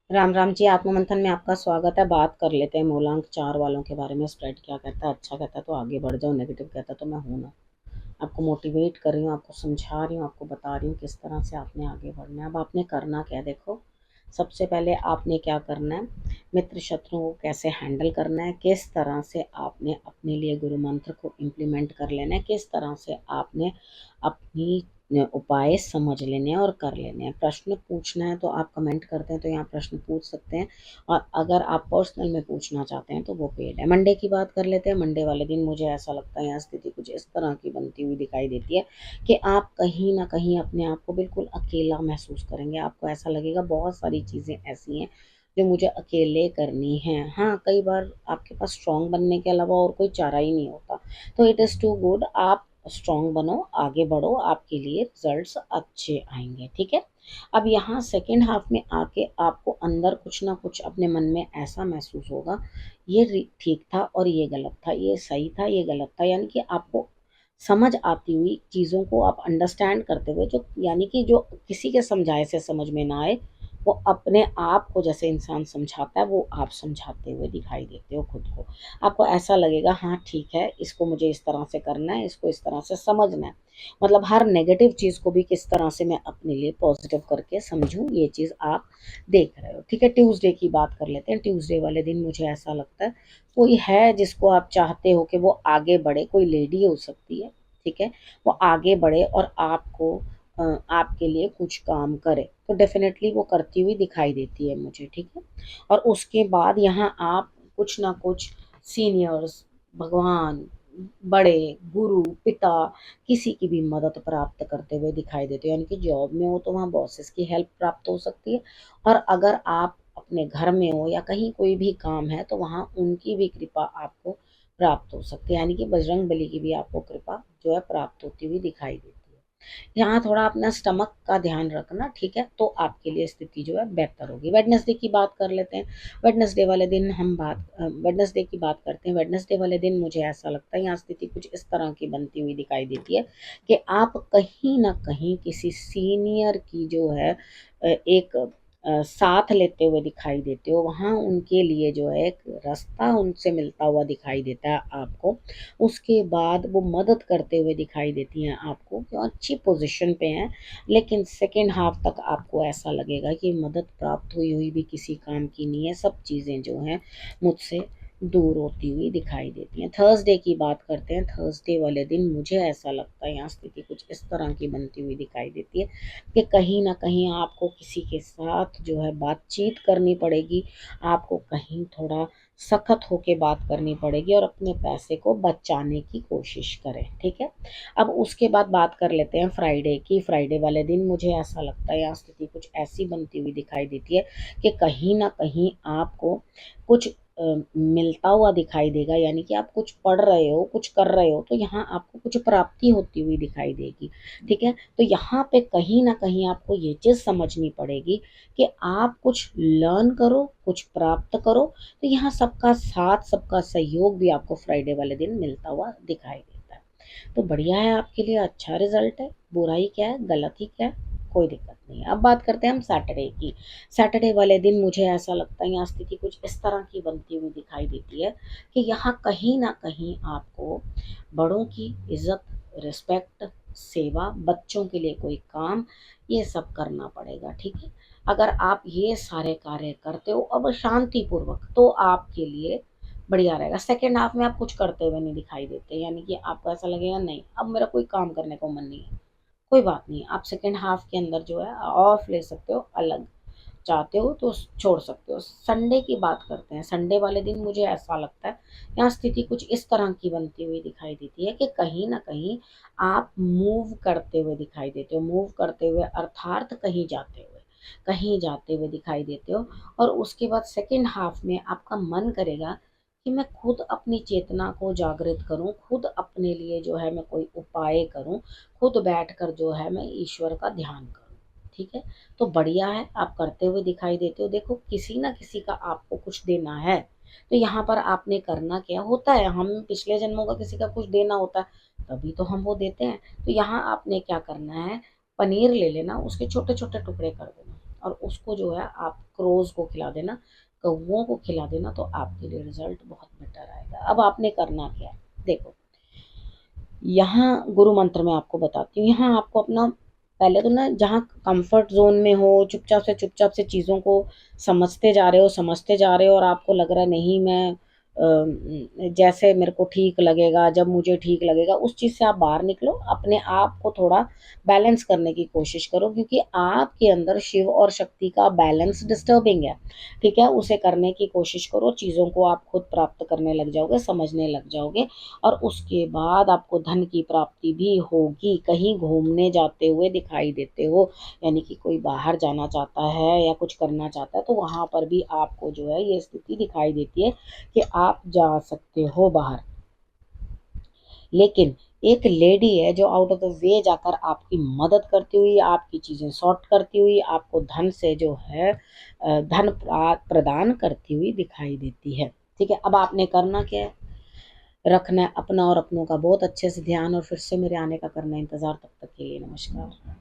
राम राम जी। आत्ममंथन में आपका स्वागत है। बात कर लेते हैं मूलांक 4 वालों के बारे में। स्प्रेड क्या कहता है? अच्छा कहता है तो आगे बढ़ जाओ, नेगेटिव कहता है तो मैं हूं ना। आपको मोटिवेट कर रही हूँ, आपको समझा रही हूँ, आपको बता रही हूँ किस तरह से आपने आगे बढ़ना है। अब आपने करना क्या है, देखो। सबसे पहले आपने क्या करना है, मित्र शत्रुओं को कैसे हैंडल करना है, किस तरह से आपने अपने लिए गुरु मंत्र को इम्प्लीमेंट कर लेना है, किस तरह से आपने अपनी उपाय समझ लेने हैं और कर लेने हैं। प्रश्न पूछना है तो आप कमेंट करते हैं तो यहाँ प्रश्न पूछ सकते हैं, और अगर आप पर्सनल में पूछना चाहते हैं तो वो पेड है। मंडे की बात कर लेते हैं। मंडे वाले दिन मुझे ऐसा लगता है यहाँ स्थिति कुछ इस तरह की बनती हुई दिखाई देती है कि आप कहीं ना कहीं अपने आप को बिल्कुल अकेला महसूस करेंगे। आपको ऐसा लगेगा बहुत सारी चीज़ें ऐसी हैं जो मुझे अकेले करनी है। हाँ, कई बार आपके पास स्ट्रांग बनने के अलावा और कोई चारा ही नहीं होता, तो इट इज़ टू गुड। आप स्ट्रांग बनो, आगे बढ़ो, आपके लिए रिजल्ट्स अच्छे आएंगे। ठीक है। अब यहाँ सेकेंड हाफ में आके आपको अंदर कुछ ना कुछ अपने मन में ऐसा महसूस होगा, ये ठीक था और ये गलत था, ये सही था, ये गलत था। यानी कि आपको समझ आती हुई चीज़ों को आप अंडरस्टैंड करते हुए, जो यानी कि जो किसी के समझाए से समझ में ना आए, वो अपने आप को जैसे इंसान समझाता है वो आप समझाते हुए दिखाई देते हो खुद को। आपको ऐसा लगेगा हाँ ठीक है, इसको मुझे इस तरह से करना है, इसको इस तरह से समझना है। मतलब हर नेगेटिव चीज़ को भी किस तरह से मैं अपने लिए पॉजिटिव करके समझूं, ये चीज़ आप देख रहे हो। ठीक है। ट्यूसडे की बात कर लेते हैं। ट्यूसडे वाले दिन मुझे ऐसा लगता है कोई है जिसको आप चाहते हो कि वो आगे बढ़े, कोई लेडी हो सकती है। ठीक है। वो आगे बढ़े और आपको आपके लिए कुछ काम करे, तो डेफिनेटली वो करती हुई दिखाई देती है मुझे। ठीक है। और उसके बाद यहाँ आप कुछ ना कुछ सीनियर्स, भगवान, बड़े गुरु, पिता, किसी की भी मदद प्राप्त करते हुए दिखाई देते हो। यानी कि जॉब में हो तो वहाँ बॉसेस की हेल्प प्राप्त हो सकती है, और अगर आप अपने घर में हो या कहीं कोई भी काम है तो वहाँ उनकी भी कृपा आपको प्राप्त हो सकती है। यानी कि बजरंग बली की भी आपको कृपा जो है प्राप्त होती हुई दिखाई देती है। यहाँ थोड़ा अपना स्टमक का ध्यान रखना। ठीक है, तो आपके लिए स्थिति जो है बेहतर होगी। वेडनेसडे की बात कर लेते हैं। वेडनेसडे वाले दिन हम वेडनेसडे की बात करते हैं। वेडनेसडे वाले दिन मुझे ऐसा लगता है यहाँ स्थिति कुछ इस तरह की बनती हुई दिखाई देती है कि आप कहीं ना कहीं किसी सीनियर की जो है एक साथ लेते हुए दिखाई देते हो। वहाँ उनके लिए जो है एक रास्ता उनसे मिलता हुआ दिखाई देता है आपको। उसके बाद वो मदद करते हुए दिखाई देती हैं आपको कि अच्छी पोजीशन पे हैं, लेकिन सेकेंड हाफ तक आपको ऐसा लगेगा कि मदद प्राप्त हुई हुई भी किसी काम की नहीं है। सब चीज़ें जो हैं मुझसे दूर होती हुई दिखाई देती हैं। थर्सडे की बात करते हैं। थर्सडे वाले दिन मुझे ऐसा लगता है यहाँ स्थिति कुछ इस तरह की बनती हुई दिखाई देती है कि कहीं ना कहीं आपको किसी के साथ जो है बातचीत करनी पड़ेगी। आपको कहीं थोड़ा सख्त होके बात करनी पड़ेगी और अपने पैसे को बचाने की कोशिश करें। ठीक है। अब उसके बाद बात कर लेते हैं फ्राइडे की। फ्राइडे वाले दिन मुझे ऐसा लगता है यहाँ स्थिति कुछ ऐसी बनती हुई दिखाई देती है कि कहीं ना कहीं आपको कुछ मिलता हुआ दिखाई देगा। यानी कि आप कुछ पढ़ रहे हो, कुछ कर रहे हो, तो यहाँ आपको कुछ प्राप्ति होती हुई दिखाई देगी। ठीक है। तो यहाँ पे कहीं ना कहीं आपको ये चीज़ समझनी पड़ेगी कि आप कुछ लर्न करो, कुछ प्राप्त करो। तो यहाँ सबका साथ, सबका सहयोग भी आपको फ्राइडे वाले दिन मिलता हुआ दिखाई देता है। तो बढ़िया है, आपके लिए अच्छा रिजल्ट है। बुराई क्या है, गलत ही क्या है, कोई दिक्कत नहीं है। अब बात करते हैं हम सैटरडे की। सैटरडे वाले दिन मुझे ऐसा लगता है यहाँ स्थिति कुछ इस तरह की बनती हुई दिखाई देती है कि यहाँ कहीं ना कहीं आपको बड़ों की इज्जत, रिस्पेक्ट, सेवा, बच्चों के लिए कोई काम, ये सब करना पड़ेगा। ठीक है। अगर आप ये सारे कार्य करते हो अब शांतिपूर्वक, तो आपके लिए बढ़िया रहेगा। सेकेंड हाफ में आप कुछ करते हुए नहीं दिखाई देते, यानी कि आपको ऐसा लगेगा नहीं अब मेरा कोई काम करने को मन नहीं है। कोई बात नहीं, आप सेकेंड हाफ के अंदर जो है ऑफ ले सकते हो, अलग चाहते हो तो छोड़ सकते हो। संडे की बात करते हैं। संडे वाले दिन मुझे ऐसा लगता है यहाँ स्थिति कुछ इस तरह की बनती हुई दिखाई देती है कि कहीं ना कहीं आप मूव करते हुए दिखाई देते हो। मूव करते हुए अर्थात कहीं जाते हुए दिखाई देते हो। और उसके बाद सेकेंड हाफ में आपका मन करेगा कि मैं खुद अपनी चेतना को जागृत करूं, खुद अपने लिए जो है मैं कोई उपाय करूं, खुद बैठकर जो है मैं ईश्वर का ध्यान करूं। ठीक है। तो बढ़िया है, आप करते हुए दिखाई देते हो। देखो, किसी ना किसी का आपको कुछ देना है, तो यहाँ पर आपने करना क्या होता है, हम पिछले जन्मों का किसी का कुछ देना होता है तभी तो हम वो देते हैं। तो यहाँ आपने क्या करना है, पनीर ले लेना, उसके छोटे छोटे टुकड़े कर देना। और उसको जो है आप क्रोज को खिला देना, कौवों को खिला देना, तो आपके लिए रिजल्ट बहुत बेटर आएगा। अब आपने करना क्या है, देखो यहाँ गुरु मंत्र में आपको बताती हूँ। यहाँ आपको अपना पहले तो ना, जहाँ कंफर्ट जोन में हो, चुपचाप से चीज़ों को समझते जा रहे हो और आपको लग रहा है नहीं मैं जैसे मेरे को ठीक लगेगा, जब मुझे ठीक लगेगा, उस चीज़ से आप बाहर निकलो। अपने आप को थोड़ा बैलेंस करने की कोशिश करो, क्योंकि आपके अंदर शिव और शक्ति का बैलेंस डिस्टर्बिंग है। ठीक है, उसे करने की कोशिश करो, चीज़ों को आप खुद प्राप्त करने लग जाओगे, समझने लग जाओगे, और उसके बाद आपको धन की प्राप्ति भी होगी। कहीं घूमने जाते हुए दिखाई देते हो, यानी कि कोई बाहर जाना चाहता है या कुछ करना चाहता है, तो वहां पर भी आपको जो है ये स्थिति दिखाई देती है कि आप जा सकते हो बाहर। लेकिन एक लेडी है जो आउट ऑफ द वे जाकर आपकी मदद करती हुई, आपकी चीजें सॉर्ट करती हुई, आपको धन से जो है धन प्रदान करती हुई दिखाई देती है। ठीक है, अब आपने करना क्या है, रखना है अपना और अपनों का बहुत अच्छे से ध्यान, और फिर से मेरे आने का करना इंतजार। तब तक के लिए नमस्कार।